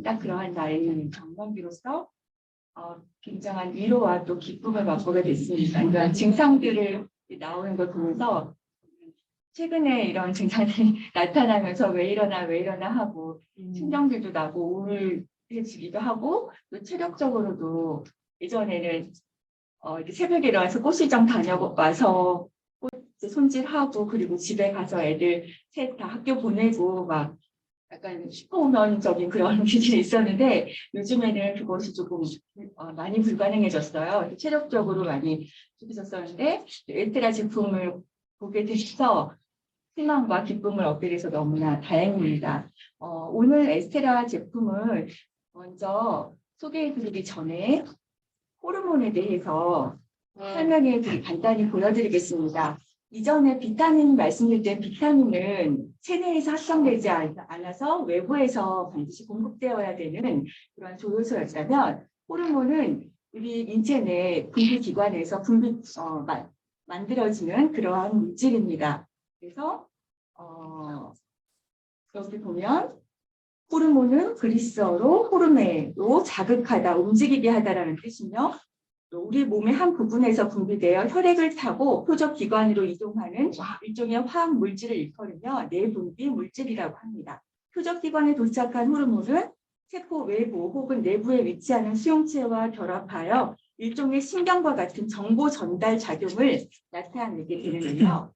딱 그러한 나의 경험비로서 굉장한 위로와 또 기쁨을 맛보게 됐습니다. 그러니까 증상들을 나오는 걸 보면서 최근에 이런 증상이 나타나면서 왜 이러나 하고 신경질도 나고 우울해지기도 하고 또 체력적으로도 예전에는 이렇게 새벽에 일어나서 꽃시장 다녀와서 꽃 손질하고 그리고 집에 가서 애들 셋 다 학교 보내고 막 약간 슈퍼우먼적인 그런 기질이 있었는데 요즘에는 그것이 조금 많이 불가능해졌어요. 체력적으로 많이 좋아졌었는데 에스테라 제품을 보게 돼서 희망과 기쁨을 얻게 돼서 너무나 다행입니다. 오늘 에스테라 제품을 먼저 소개해드리기 전에 호르몬에 대해서 설명해 간단히 보여드리겠습니다. 이전에 비타민 말씀드릴 때 비타민은 체내에서 합성되지 않아서 외부에서 반드시 공급되어야 되는 그런 조효소였다면 호르몬은 우리 인체 내 분비기관에서 만들어지는 그러한 물질입니다. 그래서 여기 보면 호르몬은 그리스어로 호르메로 자극하다, 움직이게 하다라는 뜻이며 또 우리 몸의 한 부분에서 분비되어 혈액을 타고 표적 기관으로 이동하는 일종의 화학 물질을 일컬으며 내분비 물질이라고 합니다. 표적 기관에 도착한 호르몬은 세포 외부 혹은 내부에 위치하는 수용체와 결합하여 일종의 신경과 같은 정보 전달 작용을 나타내게 되는데요.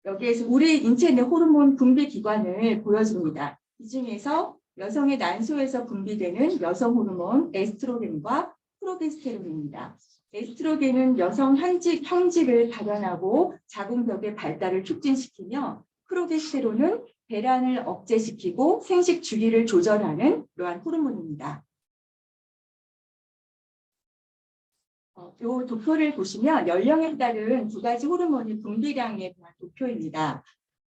여기에서 우리 인체 내 호르몬 분비 기관을 보여줍니다. 이 중에서 여성의 난소에서 분비되는 여성 호르몬 에스트로겐과 프로게스테론입니다. 에스트로겐은 여성 형질을 발현하고 자궁벽의 발달을 촉진시키며 프로게스테론은 배란을 억제시키고 생식 주기를 조절하는 그러한 호르몬입니다. 이 도표를 보시면 연령에 따른 두 가지 호르몬의 분비량에 대한 도표입니다.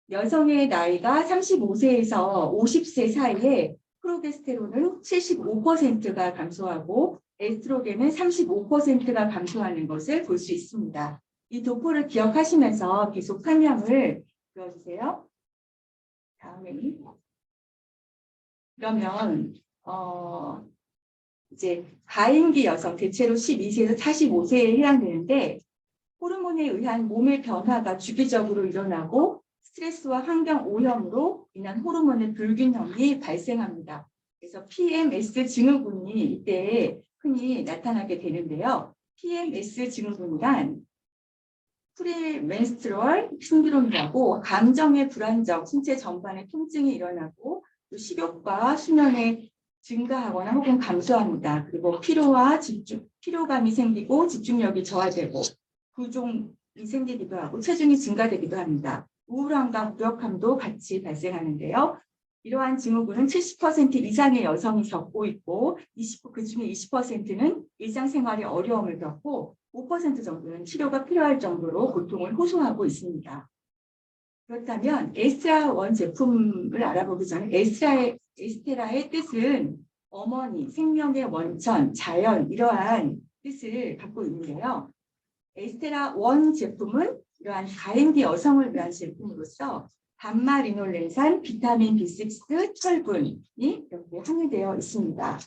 여성의 나이가 35세에서 50세 사이에 프로게스테론은 75%가 감소하고 에스트로겐은 35%가 감소하는 것을 볼 수 있습니다. 이 도표를 기억하시면서 계속 설명을 들어주세요. 다음에 그러면 이제 가임기 여성 대체로 12세에서 45세에 해당되는데 호르몬에 의한 몸의 변화가 주기적으로 일어나고 스트레스와 환경 오염으로 인한 호르몬의 불균형이 발생합니다. 그래서 PMS 증후군이 이때 흔히 나타나게 되는데요. PMS 증후군이란 프리멘스트럴 신드롬이라고 감정의 불안정, 신체 전반의 통증이 일어나고 또 식욕과 수면에 증가하거나 혹은 감소합니다. 그리고 피로감이 생기고 집중력이 저하되고 부종이 생기기도 하고 체중이 증가되기도 합니다. 우울함과 무력함도 같이 발생하는데요. 이러한 증후군은 70% 이상의 여성이 겪고 있고 그중에 20%는 일상생활에 어려움을 겪고 5% 정도는 치료가 필요할 정도로 고통을 호소하고 있습니다. 그렇다면 에스테라1 제품을 알아보기 전에 에스테라의 뜻은 어머니, 생명의 원천, 자연 이러한 뜻을 갖고 있는데요. 에스테라1 제품은 이러한 가임기 여성을 위한 제품으로서 감마리놀렌산, 비타민 B6, 철분이 이렇게 함유되어 있습니다.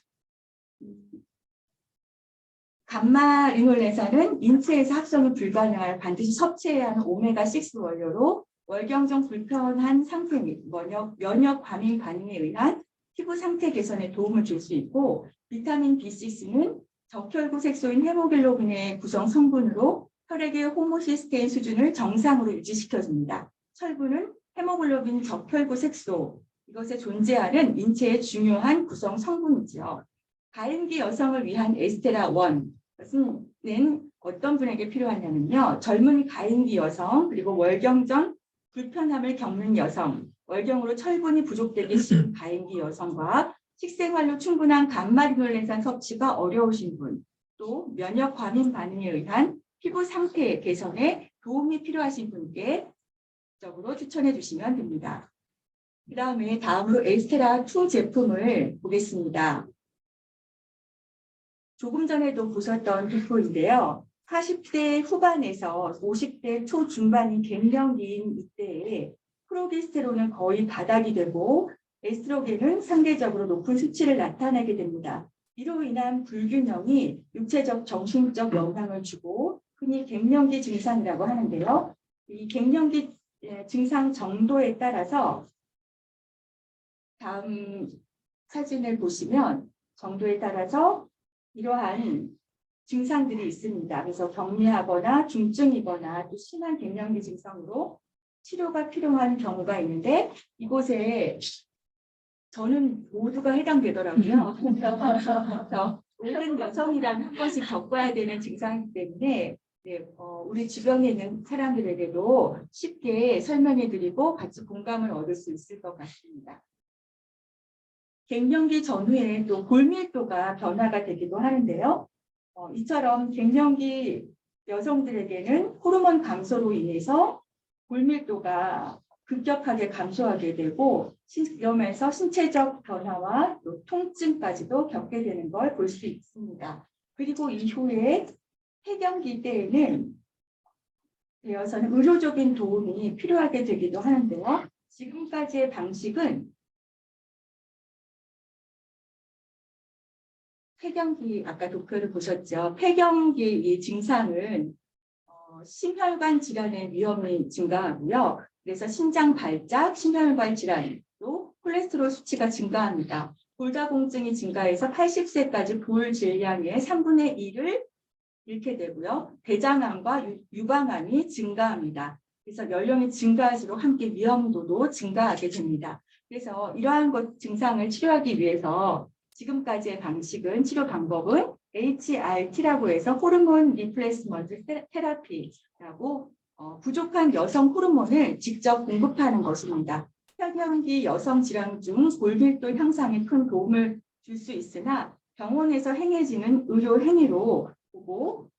감마리놀렌산은 인체에서 합성이 불가능하여 반드시 섭취해야 하는 오메가6 원료로 월경정 불편한 상태 및 면역 과민 반응에 의한 피부 상태 개선에 도움을 줄 수 있고 비타민 B6는 적혈구 색소인 헤모글로빈의 구성 성분으로 혈액의 호모시스테인 수준을 정상으로 유지시켜줍니다. 철분은 헤모글로빈 적혈구 색소, 이것에 존재하는 인체의 중요한 구성 성분이죠. 가임기 여성을 위한 에스테라1, 이것은 어떤 분에게 필요하냐면요. 젊은 가임기 여성, 그리고 월경 전 불편함을 겪는 여성, 월경으로 철분이 부족되기 쉬운 가임기 여성과 식생활로 충분한 감마리놀렌산 섭취가 어려우신 분, 또 면역 과민 반응에 의한 피부 상태 개선에 도움이 필요하신 분께 적으로 추천해 주시면 됩니다. 다음으로 에스테라2 제품을 보겠습니다. 조금 전에도 보셨던 도표인데요. 40대 후반에서 50대 초중반인 갱년기인 이때에 프로게스테론은 거의 바닥이 되고 에스트로겐은 상대적으로 높은 수치를 나타내게 됩니다. 이로 인한 불균형이 육체적, 정신적 영향을 주고 흔히 갱년기 증상이라고 하는데요. 이 갱년기 증상 정도에 따라서 다음 사진을 보시면 정도에 따라서 이러한 증상들이 있습니다. 그래서 경미하거나 중증이거나 또 심한 갱년기 증상으로 치료가 필요한 경우가 있는데 이곳에 저는 모두가 해당되더라고요. 그래서 모든 여성이라면 한 번씩 겪어야 되는 증상이기 때문에 우리 주변에 있는 사람들에게도 쉽게 설명해드리고 같이 공감을 얻을 수 있을 것 같습니다. 갱년기 전후에 또 골밀도가 변화가 되기도 하는데요. 이처럼 갱년기 여성들에게는 호르몬 감소로 인해서 골밀도가 급격하게 감소하게 되고 그러면서 신체적 변화와 또 통증까지도 겪게 되는 걸 볼 수 있습니다. 그리고 이후에 폐경기 때에는 되어서는 의료적인 도움이 필요하게 되기도 하는데요. 지금까지의 방식은 폐경기, 아까 도표를 보셨죠. 폐경기 이 증상은 심혈관 질환의 위험이 증가하고요. 그래서 심장 발작, 심혈관 질환도 콜레스테롤 수치가 증가합니다. 골다공증이 증가해서 80세까지 볼 질량의 3분의 1을 잃게 되고요. 대장암과 유방암이 증가합니다. 그래서 연령이 증가할수록 함께 위험도도 증가하게 됩니다. 그래서 이러한 증상을 치료하기 위해서 지금까지의 방식은 치료 방법은 HRT라고 해서 호르몬 리플레이스먼트 테라피라고 부족한 여성 호르몬을 직접 공급하는 것입니다. 폐경기 여성 질환 중 골밀도 향상에 큰 도움을 줄 수 있으나 병원에서 행해지는 의료 행위로 보고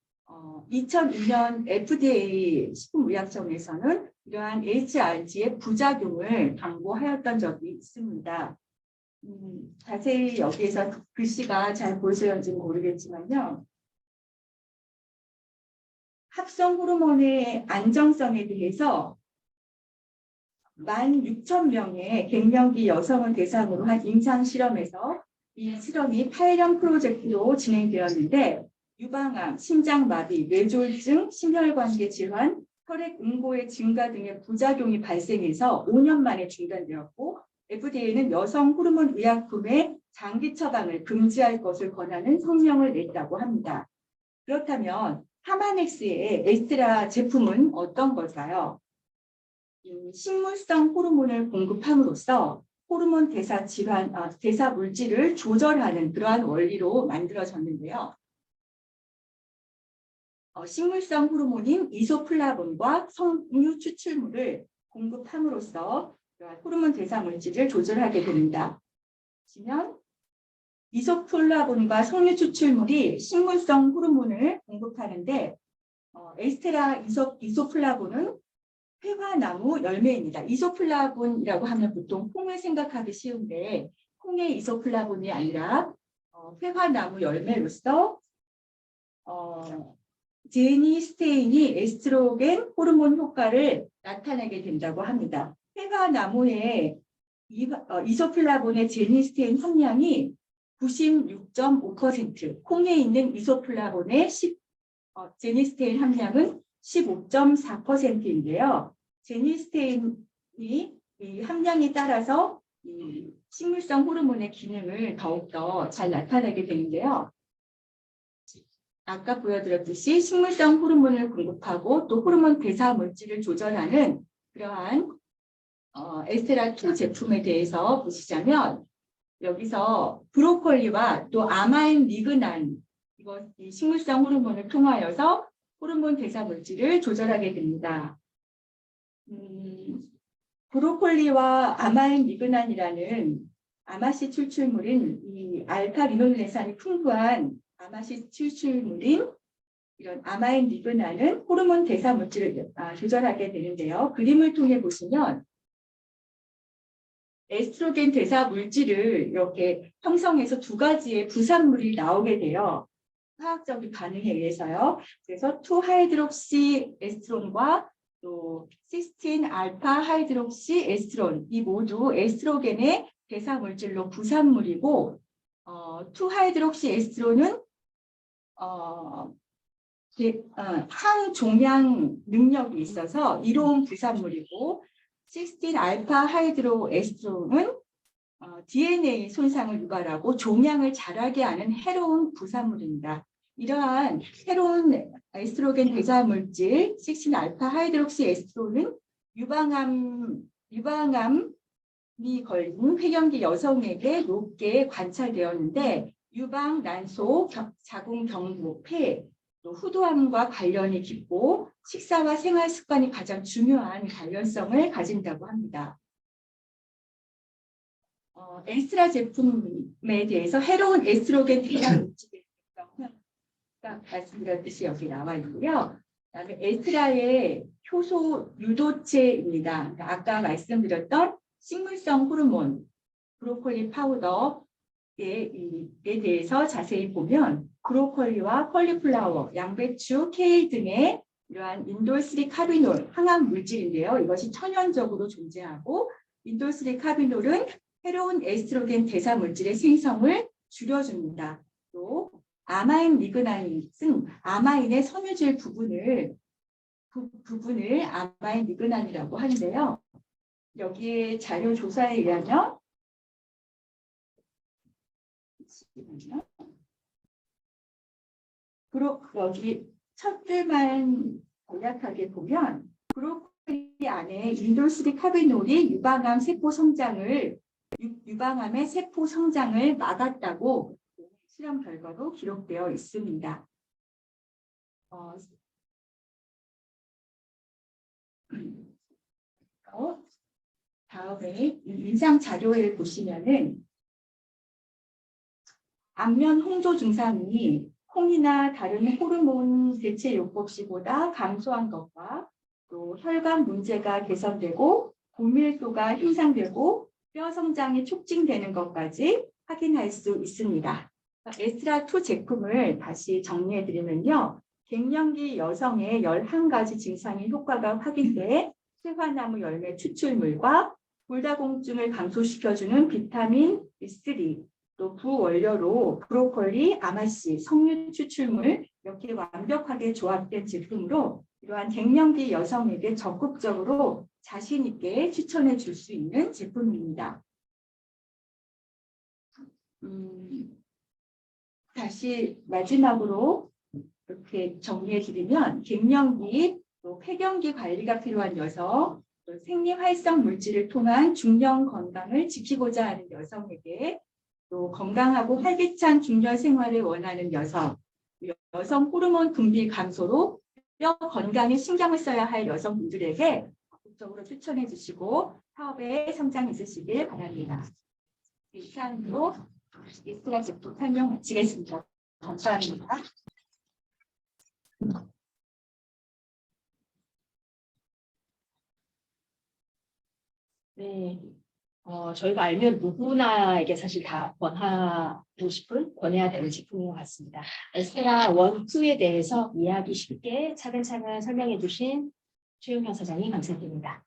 2002년 FDA 식품의약청에서는 이러한 HRT의 부작용을 경고하였던 적이 있습니다. 자세히 여기에서 글씨가 잘 보이실지 모르겠지만요. 합성 호르몬의 안정성에 대해서 16,000명의 갱년기 여성을 대상으로 한 임상 실험에서 이 실험이 8년 프로젝트로 진행되었는데 유방암, 심장마비, 뇌졸중, 심혈관계 질환, 혈액 응고의 증가 등의 부작용이 발생해서 5년 만에 중단되었고 FDA는 여성 호르몬 의약품의 장기 처방을 금지할 것을 권하는 성명을 냈다고 합니다. 그렇다면 하마넥스의 에스트라 제품은 어떤 걸까요? 식물성 호르몬을 공급함으로써 호르몬 대사 질환, 대사 물질을 조절하는 그러한 원리로 만들어졌는데요. 식물성 호르몬인 이소플라본과 석류 추출물을 공급함으로써 호르몬 대사 물질을 조절하게 됩니다. 보시면 이소플라본과 석류 추출물이 식물성 호르몬을 공급하는데 에스테라 이소플라본은 회화나무 열매입니다. 이소플라본이라고 하면 보통 콩을 생각하기 쉬운데 콩의 이소플라본이 아니라 회화나무 열매로서 제니스테인이 에스트로겐 호르몬 효과를 나타내게 된다고 합니다. 회화나무의 이소플라본의 제니스테인 함량이 96.5%, 콩에 있는 이소플라본의 제니스테인 함량은 15.4%인데요. 제니스테인이 이 함량에 따라서 이 식물성 호르몬의 기능을 더욱더 잘 나타내게 되는데요. 아까 보여드렸듯이 식물성 호르몬을 공급하고 또 호르몬 대사 물질을 조절하는 그러한 에스테라2 제품에 대해서 보시자면 여기서 브로콜리와 또 아마인 리그난 이 식물성 호르몬을 통하여서 호르몬 대사 물질을 조절하게 됩니다. 브로콜리와 아마인 리그난이라는 아마시 추출물인 이 알파 리노렌산이 풍부한 아마시 추출물인 이런 아마인 리그난은 호르몬 대사 물질을 조절하게 되는데요. 그림을 통해 보시면 에스트로겐 대사 물질을 이렇게 형성해서 두 가지의 부산물이 나오게 돼요. 화학적인 반응에 의해서요. 그래서 2하이드록시 에스트론과 또 시스틴 알파 하이드록시 에스트론 이 모두 에스트로겐의 대사 물질로 부산물이고 2하이드록시에스트론은 항종양 능력이 있어서 이로운 부산물이고 16알파 하이드로에스트론은 DNA 손상을 유발하고 종양을 자라게 하는 해로운 부산물입니다. 이러한 해로운 에스트로겐 대사 물질 16알파 하이드록시 에스트론은 유방암이 걸린 폐경기 여성에게 높게 관찰되었는데 유방, 난소, 자궁, 경부, 폐, 또 후두암과 관련이 깊고 식사와 생활 습관이 가장 중요한 관련성을 가진다고 합니다. 에스트라 제품에 대해서 해로운 에스트로겐 대사 물질의 말씀드렸듯이 여기 나와 있고요. 그다음에 에스트라의 효소 유도체입니다. 그러니까 아까 말씀드렸던 식물성 호르몬, 브로콜리 파우더에 대해서 자세히 보면 브로콜리와 컬리플라워, 양배추, 케일 등의 이러한 인돌3 카비놀 항암 물질인데요. 이것이 천연적으로 존재하고 인돌3 카비놀은 해로운 에스트로겐 대사 물질의 생성을 줄여줍니다. 또 아마인 리그난은 아마인의 섬유질 부분을 아마인 리그난이라고 하는데요. 여기에 자료 조사에 의하면 여기 첫 줄만 간략하게 보면 브로콜리 안에 인돌3 카비놀이 유방암의 세포 성장을 막았다고 실험 결과로 기록되어 있습니다. 다음에 임상 자료를 보시면은 안면 홍조 증상이 콩이나 다른 호르몬 대체 요법 시보다 감소한 것과 또 혈관 문제가 개선되고 고밀도가 향상되고 뼈 성장이 촉진되는 것까지 확인할 수 있습니다. 에스트라2 제품을 다시 정리해드리면요. 갱년기 여성의 11가지 증상의 효과가 확인돼 세화나무 열매 추출물과 골다공증을 감소시켜주는 비타민 B3, 또 부원료로 브로콜리, 아마씨, 석류 추출물 이렇게 완벽하게 조합된 제품으로 이러한 갱년기 여성에게 적극적으로 자신 있게 추천해 줄 수 있는 제품입니다. 다시 마지막으로 이렇게 정리해 드리면 갱년기, 또 폐경기 관리가 필요한 여성, 또 생리활성 물질을 통한 중년 건강을 지키고자 하는 여성에게 또 건강하고 활기찬 중년 생활을 원하는 여성 호르몬 분비 감소로 뼈 건강에 신경을 써야 할 여성분들에게 적극적으로 추천해 주시고 사업에 성장 있으시길 바랍니다. 이상으로 에스트라 제품 설명 마치겠습니다. 감사합니다. 네, 저희가 알면 누구나에게 사실 다 권해야 되는 제품인 것 같습니다. 에스테라 1, 2에 대해서 이야기 쉽게 차근차근 설명해 주신 최용현 사장님 감사드립니다.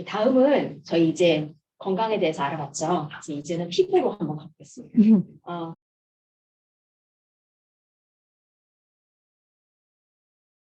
다음은 저희 이제 건강에 대해서 알아봤죠. 이제는 피부로 한번 가보겠습니다.